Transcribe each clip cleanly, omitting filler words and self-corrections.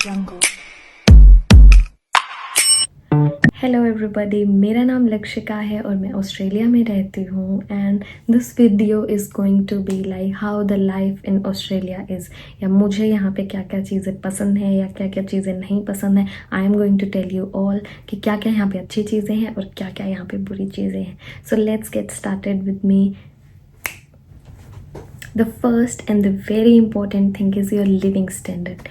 jungle. Hello everybody, मेरा नाम लक्षिका है और मैं ऑस्ट्रेलिया में रहती हूँ and this video is going to be like how the life in Australia is, या मुझे यहाँ पे क्या क्या चीज़ें पसंद है या क्या क्या चीज़ें नहीं पसंद है। I am going to tell you all कि क्या क्या यहाँ पे अच्छी चीज़ें हैं और क्या क्या यहाँ पे बुरी चीज़ें हैं। So let's get started with me. The first and the very important thing is your living standard.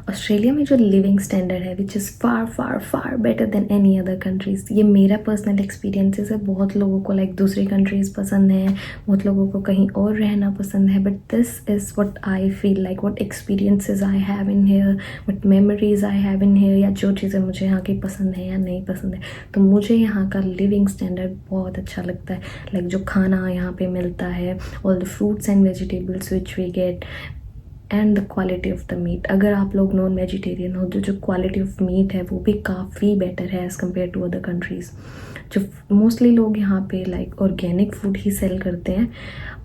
Australia में जो लिविंग स्टैंडर्ड है which is far far far better than any other countries. ये मेरा पर्सनल एक्सपीरियंसेस है। बहुत लोगों को like दूसरी कंट्रीज़ पसंद है, बहुत लोगों को कहीं और रहना पसंद है, but this is what I feel like, what experiences I have in here, what memories I have in here, या जो चीज़ें मुझे यहाँ की पसंद है या नहीं पसंद है। तो मुझे यहाँ का लिविंग स्टैंडर्ड बहुत अच्छा लगता है। लाइक जो खाना यहाँ पे मिलता है, all the fruits and vegetables which we get, and the quality of the meat. अगर आप लोग नॉन वेजिटेरियन हो तो जो क्वालिटी ऑफ मीट है वो भी काफ़ी बेटर है as compare to other countries. जो मोस्टली लोग यहाँ पे लाइक ऑर्गेनिक फूड ही सेल करते हैं,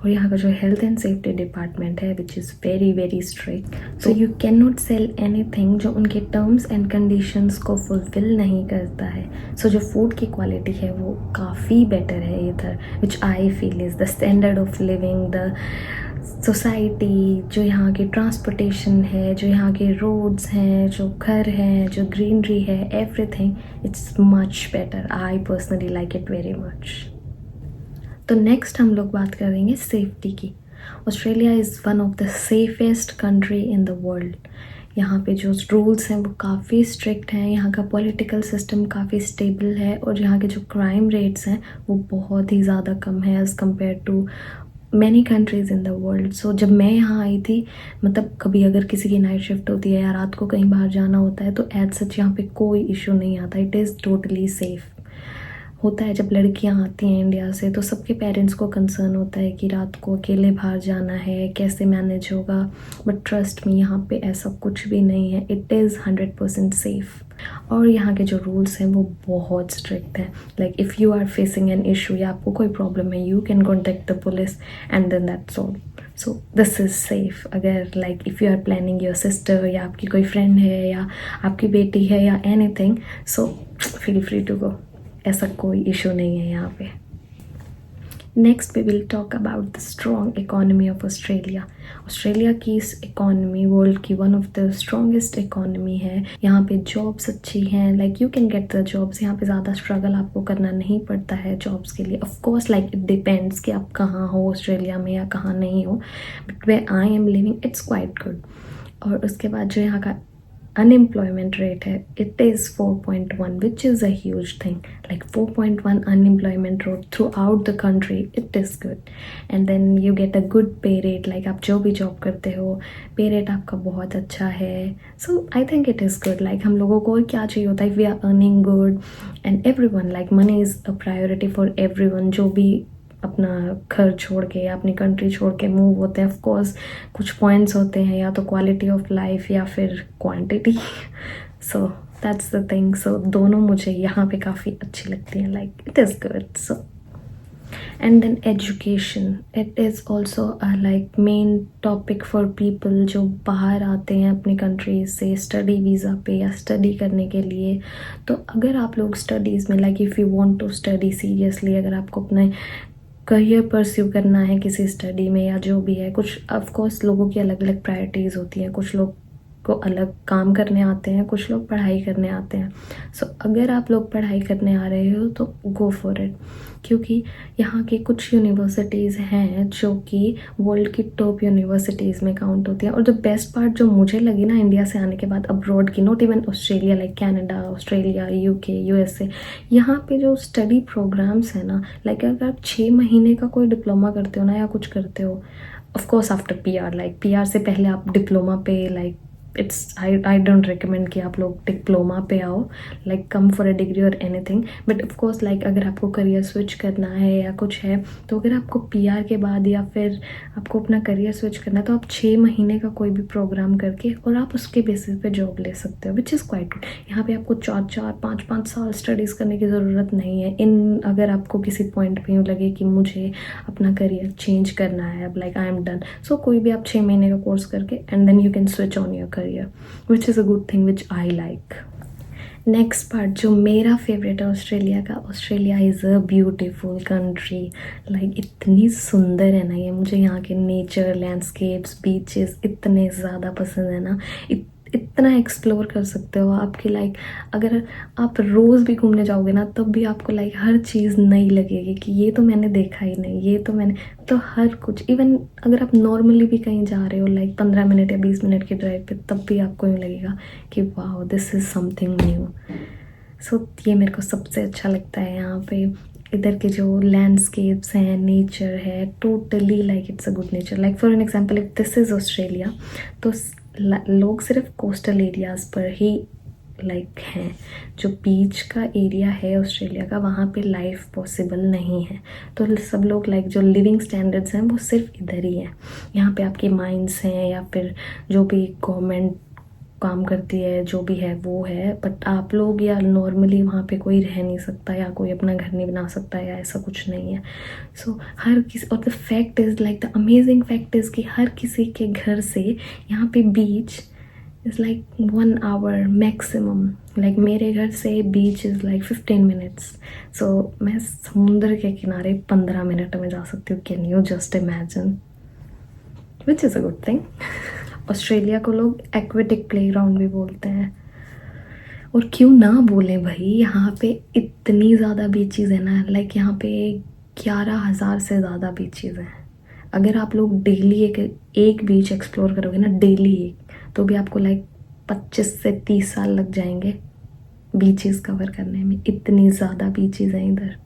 और यहाँ का जो हेल्थ एंड सेफ्टी डिपार्टमेंट है which is very very strict. So you can not sell anything जो उनके टर्म्स एंड कंडीशंस को फुलफिल नहीं करता है। सो जो फूड की क्वालिटी है वो काफ़ी बेटर है इधर, which I feel is the standard of living, the society, जो यहाँ की ट्रांसपोर्टेशन है, जो यहाँ के रोड्स हैं, जो घर हैं, जो ग्रीनरी है, everything it's much better. I personally like it very much. तो नेक्स्ट हम लोग बात करेंगे सेफ्टी की। Australia is one of the safest country in the world. यहाँ पे जो रूल्स हैं वो काफ़ी स्ट्रिक्ट हैं, यहाँ का पॉलिटिकल सिस्टम काफ़ी स्टेबल है, और यहाँ के जो क्राइम रेट्स हैं वो बहुत ही ज़्यादा कम है as compare to many countries in the world. So जब मैं यहाँ आई थी, मतलब कभी अगर किसी की नाइट शिफ्ट होती है या रात को कहीं बाहर जाना होता है तो एज सच यहाँ पे कोई इशू नहीं आता। It is totally safe. होता है जब लड़कियां आती हैं इंडिया से तो सबके पेरेंट्स को कंसर्न होता है कि रात को अकेले बाहर जाना है, कैसे मैनेज होगा, बट ट्रस्ट मी यहाँ पे ऐसा कुछ भी नहीं है। It is 100% safe. और यहाँ के जो रूल्स हैं वो बहुत स्ट्रिक्ट हैं। Like if you are facing an issue या आपको कोई प्रॉब्लम है, you can contact the police and then that's all. So this is safe. अगर like if you are planning your sister या आपकी कोई फ्रेंड है या आपकी बेटी है या anything, so feel free to go. ऐसा कोई इशू नहीं है यहाँ पे। Next we will talk about the strong economy of Australia. Australia की इस इकोनॉमी वर्ल्ड की one of the strongest economy है। यहाँ पे जॉब्स अच्छी हैं, like you can get the jobs. यहाँ पे ज़्यादा स्ट्रगल आपको करना नहीं पड़ता है जॉब्स के लिए। Of course like it depends कि आप कहाँ हो ऑस्ट्रेलिया में या कहाँ नहीं हो, but way I am living it's quite good. और उसके बाद जो यहाँ का अनएम्प्लॉयमेंट रेट है, it is 4.1 which is a huge thing. Like 4.1 unemployment rate throughout the country, it is good. And then you get a good pay rate. Like आप जो भी जॉब करते हो पे रेट आपका बहुत अच्छा है। So I think it is good. Like हम लोगों को क्या चाहिए होता है, we are earning good and every one, like money is a priority for every one. जो भी अपना घर छोड़ के या अपनी कंट्री छोड़ के मूव होते हैं, ऑफ कोर्स कुछ पॉइंट्स होते हैं, या तो क्वालिटी ऑफ लाइफ या फिर quantity. So that's the thing. So दोनों मुझे यहाँ पे काफ़ी अच्छी लगती हैं। Like it is good. So and then education, it is also like main topic for people जो बाहर आते हैं अपनी कंट्री से स्टडी वीज़ा पे या स्टडी करने के लिए। तो अगर आप लोग स्टडीज़ में like if you want to study seriously, अगर आपको अपने करियर परस्यू करना है किसी स्टडी में या जो भी है, कुछ ऑफ कोर्स लोगों की अलग अलग प्रायोरिटीज़ होती हैं। कुछ लोग को अलग काम करने आते हैं, कुछ लोग पढ़ाई करने आते हैं। सो अगर आप लोग पढ़ाई करने आ रहे हो तो गो फॉर इट, क्योंकि यहाँ की कुछ यूनिवर्सिटीज़ हैं जो कि वर्ल्ड की टॉप यूनिवर्सिटीज़ में काउंट होती हैं। और द बेस्ट पार्ट जो मुझे लगी ना इंडिया से आने के बाद अब्रॉड की, not even Australia, like Canada, Australia, UK, USA, यहाँ पे जो स्टडी प्रोग्राम्स हैं ना, लाइक अगर आप 6 महीने का कोई डिप्लोमा करते हो ना या कुछ करते हो, of course after PR, like PR से पहले आप डिप्लोमा पे like it's I don't recommend कि आप लोग डिप्लोमा पे आओ, like come for a degree और anything. But of course like अगर आपको करियर स्विच करना है या कुछ है, तो अगर आपको पीआर के बाद या फिर आपको अपना करियर स्विच करना है तो आप 6 महीने का कोई भी प्रोग्राम करके और आप उसके बेसिस पे जॉब ले सकते हो, विच इज़ क्वाइट गुड। यहाँ पे आपको 4-4, 5-5 साल स्टडीज़ करने की ज़रूरत नहीं है। इन अगर आपको किसी पॉइंट पे यूँ लगे कि मुझे अपना करियर चेंज करना है, अब like I am done, so कोई भी आप 6 महीने का कोर्स करके and then you can switch on your career. career, which is a good thing, which I like. Next part जो मेरा फेवरेट है ऑस्ट्रेलिया का, Australia is a beautiful country. Like इतनी सुंदर है ना ये, मुझे यहाँ के नेचर, लैंडस्केप्स, बीचेस इतने ज़्यादा पसंद है ना। इतना एक्सप्लोर कर सकते हो आपकी, लाइक अगर आप रोज़ भी घूमने जाओगे ना तब भी आपको लाइक हर चीज़ नई लगेगी कि ये तो मैंने देखा ही नहीं, ये तो मैंने, तो हर कुछ, इवन अगर आप नॉर्मली भी कहीं जा रहे हो लाइक 15 मिनट या 20 मिनट की ड्राइव पे, तब भी आपको यूँ लगेगा कि वाह दिस इज़ समथिंग न्यू। सो ये मेरे को सबसे अच्छा लगता है यहाँ पे। इधर के जो लैंडस्केप्स हैं, नेचर है, totally like it's a good nature. Like for an example if this is Australia, तो लोग सिर्फ कोस्टल एरियाज़ पर ही लाइक हैं। जो बीच का एरिया है ऑस्ट्रेलिया का, वहाँ पे लाइफ पॉसिबल नहीं है। तो सब लोग लाइक जो लिविंग स्टैंडर्ड्स हैं वो सिर्फ इधर ही हैं। यहाँ पे आपके माइंस हैं या फिर जो भी गवर्नमेंट काम करती है, जो भी है वो है, बट आप लोग या नॉर्मली वहाँ पे कोई रह नहीं सकता या कोई अपना घर नहीं बना सकता या ऐसा कुछ नहीं है। सो हर किसी, और the fact is like the amazing fact is कि हर किसी के घर से यहाँ पे beach is like 1 hour maximum. Like मेरे घर से beach is like 15 minutes. So मैं समुद्र के किनारे 15 मिनट में जा सकती हूँ। Can you just imagine, which is a good thing. Australia को लोग एक्वेटिक प्लेग्राउंड भी बोलते हैं, और क्यों ना बोलें भाई, यहाँ पे इतनी ज़्यादा बीचेस है ना। लाइक यहाँ पे 11,000 से ज़्यादा बीचेस हैं। अगर आप लोग डेली एक बीच एक्सप्लोर करोगे ना, डेली एक, तो भी आपको लाइक 25 से 30 साल लग जाएंगे बीचेस कवर करने में। इतनी ज़्यादा बीचेस हैं इधर।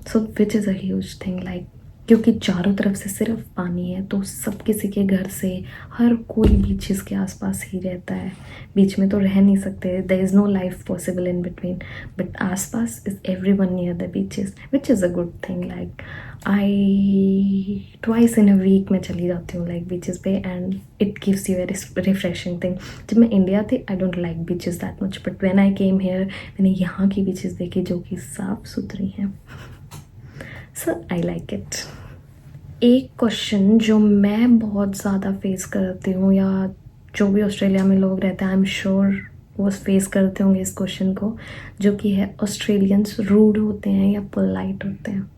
So which is a huge thing, like क्योंकि चारों तरफ से सिर्फ पानी है, तो सब किसी के घर से हर कोई बीचेस के आसपास ही रहता है। बीच में तो रह नहीं सकते, there is no life possible in between, but आसपास is everyone near the beaches, which is a good thing. Like I twice in a week मैं चली जाती हूँ लाइक बीचेस पे, and it gives you very refreshing thing. जब मैं India थी I don't like beaches that much, but when I came here मैंने यहाँ की बीचेस देखी जो कि साफ़ सुथरी हैं। सो आई लाइक इट। एक क्वेश्चन जो मैं बहुत ज़्यादा फेस करती हूँ, या जो भी ऑस्ट्रेलिया में लोग रहते हैं आई एम श्योर वो फेस करते होंगे इस क्वेश्चन को, जो कि है ऑस्ट्रेलियंस रूड होते हैं या पोलाइट होते हैं।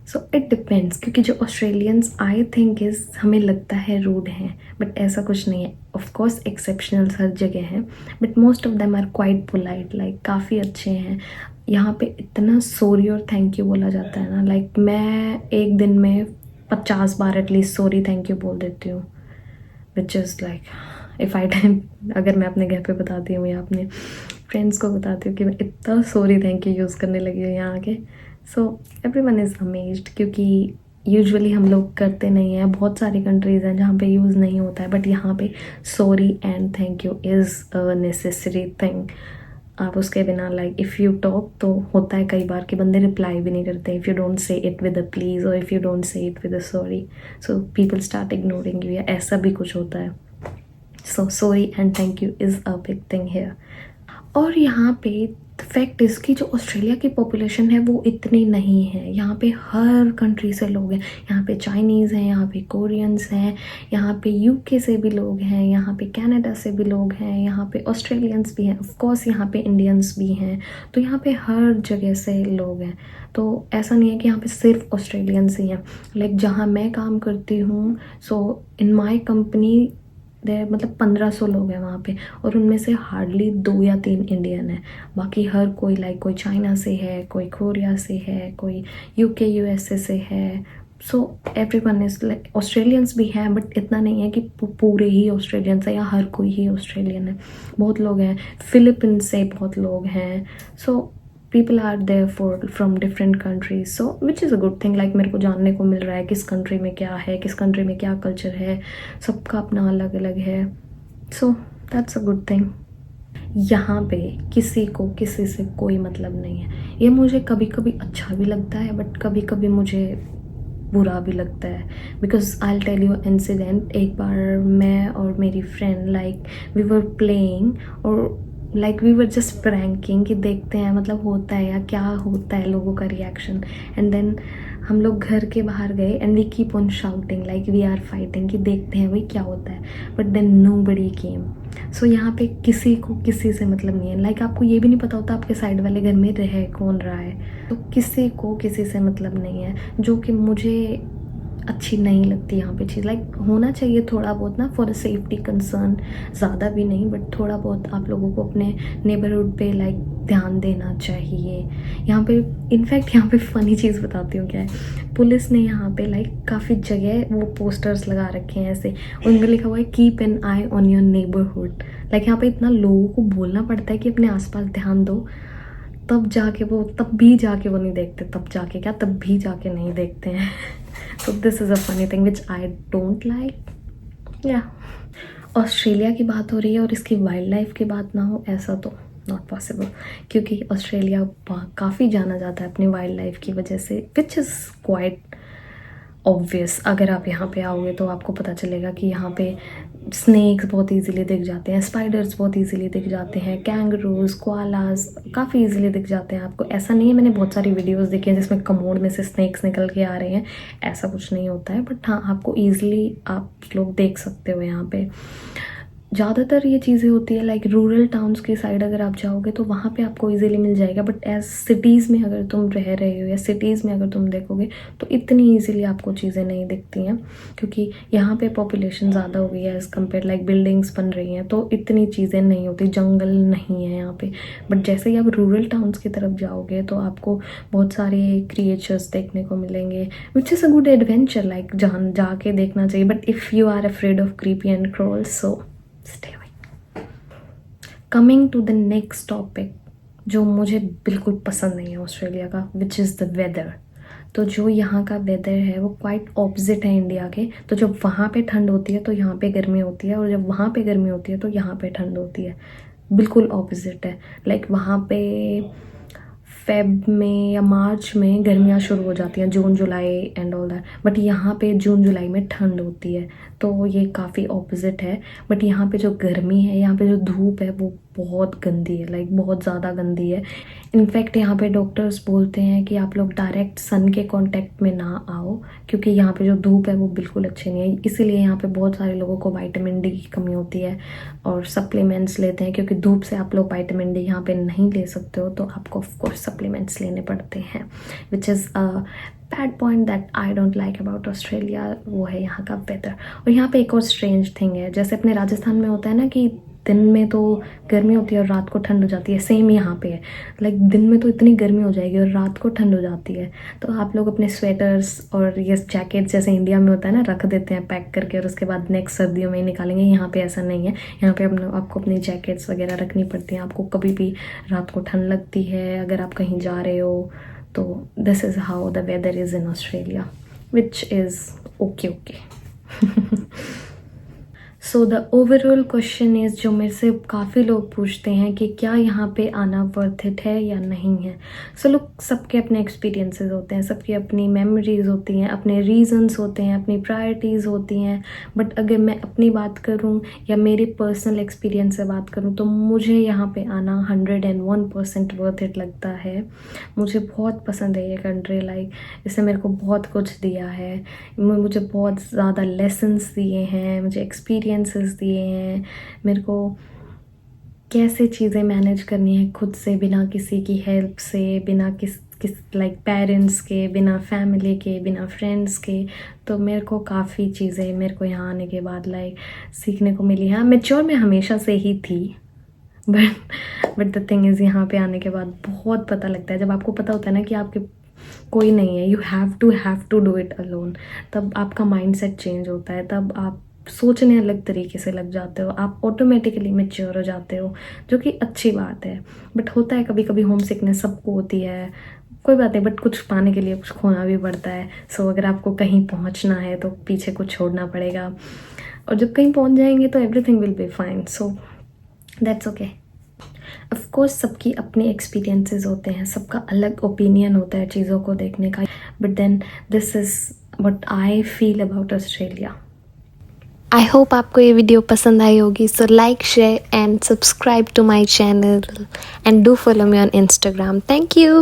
सो इट डिपेंड्स, क्योंकि जो ऑस्ट्रेलियंस आई थिंक इज़ हमें लगता है रूड हैं, बट ऐसा कुछ नहीं है। ऑफकोर्स एक्सेप्शनल्स हर जगह हैं, but most of them are quite polite, like काफ़ी अच्छे हैं। यहाँ पे इतना सॉरी और थैंक यू बोला जाता है ना, लाइक मैं एक दिन में 50 बार एटलीस्ट सॉरी थैंक यू बोल देती हूँ, which is like if I time, अगर मैं अपने घर पे बताती हूँ या अपने फ्रेंड्स को बताती हूँ कि मैं इतना सॉरी थैंक यू यूज़ करने लगी हूँ यहाँ के। सो एवरीवन इज़ अमेज्ड, क्योंकि यूजुअली हम लोग करते नहीं हैं। बहुत सारी कंट्रीज़ हैं जहाँ पे यूज़ नहीं होता है, बट यहाँ पे sorry and thank you is a necessary thing. आप उसके बिना लाइक इफ़ यू टॉक, तो होता है कई बार कि बंदे रिप्लाई भी नहीं करते if you don't say it with a please, और if you don't say it with a sorry, so people start ignoring you, या ऐसा भी कुछ होता है। So sorry and thank you is a big thing here. और यहाँ पे फैक्ट इसकी जो ऑस्ट्रेलिया की पॉपुलेशन है वो इतनी नहीं है। यहाँ पे हर कंट्री से लोग हैं। यहाँ पे चाइनीज़ हैं, यहाँ पे कोरियंस हैं, यहाँ पे यूके से भी लोग हैं, यहाँ पे कनाडा से भी लोग हैं, यहाँ पे ऑस्ट्रेलियंस भी हैं, ऑफ कोर्स यहाँ पे इंडियंस भी हैं। तो यहाँ पे हर जगह से लोग हैं। तो ऐसा नहीं है कि यहाँ पे सिर्फ ऑस्ट्रेलियंस ही हैं। लाइक जहाँ मैं काम करती हूँ, सो इन माई कंपनी मतलब 1500 लोग हैं वहाँ पे, और उनमें से हार्डली 2 या 3 इंडियन है। बाकी हर कोई लाइक कोई चाइना से है, कोई कोरिया से है, कोई यूके यूएसए से है। So everyone is like, Australians भी हैं बट इतना नहीं है कि पूरे ही ऑस्ट्रेलियंस है या हर कोई ही ऑस्ट्रेलियन है। बहुत लोग हैं, फिलीपींस से बहुत लोग हैं। So people are there from different countries, so which is a good thing. Like मेरे को जानने को मिल रहा है किस कंट्री में क्या है, किस कंट्री में क्या कल्चर है, सबका अपना अलग अलग है। So that's a good thing. यहाँ पे किसी को किसी से कोई मतलब नहीं है। ये मुझे कभी कभी अच्छा भी लगता है, बट कभी कभी मुझे बुरा भी लगता है। Because I tell you incident. एक बार मैं और मेरी friend like we were playing, और like we were just pranking कि देखते हैं मतलब होता है या क्या होता है लोगों का रिएक्शन। एंड देन हम लोग घर के बाहर गए and we keep on shouting like we are fighting कि देखते हैं भाई क्या होता है, but then nobody came. So यहाँ पे किसी को किसी से मतलब नहीं है, लाइक आपको ये भी नहीं पता होता आपके साइड वाले घर में रह कौन रहा है, तो किसी को किसी से मतलब नहीं है, जो कि मुझे अच्छी नहीं लगती यहाँ पे चीज़। लाइक होना चाहिए थोड़ा बहुत ना फॉर अ सेफ्टी कंसर्न, ज़्यादा भी नहीं बट थोड़ा बहुत आप लोगों को अपने नेबरहुड पे लाइक ध्यान देना चाहिए। यहाँ पे इनफैक्ट यहाँ पे फ़नी चीज़ बताती हूँ क्या है, पुलिस ने यहाँ पे लाइक काफ़ी जगह वो पोस्टर्स लगा रखे हैं ऐसे, उनमें लिखा हुआ है keep an I on your neighbourhood. Like यहाँ पे इतना लोगों को बोलना पड़ता है कि अपने आसपास ध्यान दो, तब भी जाके वो नहीं देखते, तब भी जाके नहीं देखते हैं। So this is a funny thing which I don't like. Yeah. Australia की बात हो रही है और इसकी वाइल्ड लाइफ की बात ना हो, ऐसा तो नॉट पॉसिबल, क्योंकि ऑस्ट्रेलिया काफ़ी जाना जाता है अपनी वाइल्ड लाइफ की वजह से, विच इज़ क्वाइट ऑब्वियस। अगर आप यहाँ पे आओगे तो आपको पता चलेगा कि यहाँ पे स्नेक्स बहुत इजीली दिख जाते हैं, स्पाइडर्स बहुत इजीली दिख जाते हैं, कैंगरूज, कोआलास काफ़ी इजीली दिख जाते हैं आपको। ऐसा नहीं है, मैंने बहुत सारी वीडियोस देखी हैं जिसमें कमोड में से स्नेक्स निकल के आ रहे हैं, ऐसा कुछ नहीं होता है, बट हाँ आपको ईजिली आप लोग देख सकते हो यहाँ पे। ज़्यादातर ये चीज़ें होती है लाइक रूरल टाउन्स की साइड अगर आप जाओगे तो वहाँ पे आपको इजीली मिल जाएगा, बट एज सिटीज़ में अगर तुम रह रहे हो या सिटीज़ में अगर तुम देखोगे तो इतनी इजीली आपको चीज़ें नहीं दिखती हैं, क्योंकि यहाँ पे पॉपुलेशन ज़्यादा हो गई है एज़ कम्पेयर, लाइक बिल्डिंग्स बन रही हैं तो इतनी चीज़ें नहीं होती, जंगल नहीं है यहाँ पे। बट जैसे ही आप रूरल टाउन्स की तरफ जाओगे तो आपको बहुत सारे क्रिएचर्स देखने को मिलेंगे, which is a good adventure, like जहाँ जाके देखना चाहिए। But if you are afraid of creepy and crawls so stay away. Coming to the next topic जो मुझे बिल्कुल पसंद नहीं है ऑस्ट्रेलिया का, विच इज़ द वेदर। तो जो यहाँ का वेदर है वो क्वाइट ऑपोजिट है इंडिया के। तो जब वहाँ पे ठंड होती है तो यहाँ पे गर्मी होती है, और जब वहाँ पे गर्मी होती है तो यहाँ पे ठंड होती है, बिल्कुल ऑपोजिट है। लाइक वहाँ पे फेब में या मार्च में गर्मियाँ शुरू हो जाती हैं, जून जुलाई एंड ऑल दैट, बट यहाँ पे जून जुलाई में ठंड होती है, तो ये काफ़ी ऑपोजिट है। बट यहाँ पे जो गर्मी है, यहाँ पे जो धूप है वो बहुत गंदी है, लाइक बहुत ज़्यादा गंदी है। इनफैक्ट यहाँ पे डॉक्टर्स बोलते हैं कि आप लोग डायरेक्ट सन के कांटेक्ट में ना आओ, क्योंकि यहाँ पे जो धूप है वो बिल्कुल अच्छी नहीं है। इसीलिए यहाँ पे बहुत सारे लोगों को विटामिन डी की कमी होती है और सप्लीमेंट्स लेते हैं, क्योंकि धूप से आप लोग विटामिन डी यहाँ पे नहीं ले सकते हो, तो आपको ऑफकोर्स सप्लीमेंट्स लेने पड़ते हैं, which is bad point that I don't like about Australia, वो है यहाँ का वेदर। और यहाँ पे एक और स्ट्रेंज थिंग है, जैसे अपने राजस्थान में होता है ना कि दिन में तो गर्मी होती है और रात को ठंड हो जाती है, सेम यहाँ पे है। लाइक दिन में तो इतनी गर्मी हो जाएगी और रात को ठंड हो जाती है, तो आप लोग अपने स्वेटर्स और ये जैकेट जैसे इंडिया में होता है ना रख देते हैं पैक करके, और उसके बाद नेक्स्ट सर्दियों में ही निकालेंगे। यहाँ पे ऐसा नहीं है, यहाँ पे आपको अपनी जैकेट्स वगैरह रखनी पड़ती हैं। आपको कभी भी रात को ठंड लगती है अगर आप कहीं जा रहे हो, तो this is how the weather is in Australia, which is okay. So the overall question is, जो मेरे से काफ़ी लोग पूछते हैं कि क्या यहाँ पे आना वर्थ इट है या नहीं है। सो लोग सबके अपने एक्सपीरियंसेस होते हैं, सबकी अपनी मेमोरीज होती हैं, अपने रीजंस होते हैं, अपनी प्रायोरिटीज़ होती हैं। बट अगर मैं अपनी बात करूँ या मेरे पर्सनल एक्सपीरियंस से बात करूँ तो मुझे यहाँ पे आना 101% वर्थ इट लगता है। मुझे बहुत पसंद है ये कंट्री, लाइक इसने मेरे को बहुत कुछ दिया है, मुझे बहुत ज़्यादा लेसन्स दिए हैं, मुझे एक्सपीरियंसेस दिए हैं, मेरे को कैसे चीज़ें मैनेज करनी है खुद से, बिना किसी की हेल्प से, बिना किस लाइक पेरेंट्स के, बिना फैमिली के, बिना फ्रेंड्स के। तो मेरे को काफ़ी चीज़ें मेरे को यहाँ आने के बाद लाइक सीखने को मिली। हाँ, मैच्योर मैं हमेशा से ही थी, बट द थिंग इज़ यहाँ पे आने के बाद बहुत पता लगता है। जब आपको पता होता है ना कि आपके कोई नहीं है, you have to do it alone, तब आपका माइंडसेट चेंज होता है, तब आप सोचने अलग तरीके से लग जाते हो, आप ऑटोमेटिकली मैच्योर हो जाते हो, जो कि अच्छी बात है। बट होता है कभी कभी होम सिकनेस सबको होती है, कोई बात नहीं, बट कुछ पाने के लिए कुछ खोना भी पड़ता है। सो अगर आपको कहीं पहुंचना है तो पीछे कुछ छोड़ना पड़ेगा, और जब कहीं पहुंच जाएंगे तो everything will be fine, so that's okay. Of course सबकी अपने एक्सपीरियंसेस होते हैं, सबका अलग ओपिनियन होता है चीज़ों को देखने का, but then this is what I feel about Australia. I hope आपको ये वीडियो पसंद आई होगी, so like, share and subscribe to my channel and do follow me on Instagram. Thank you.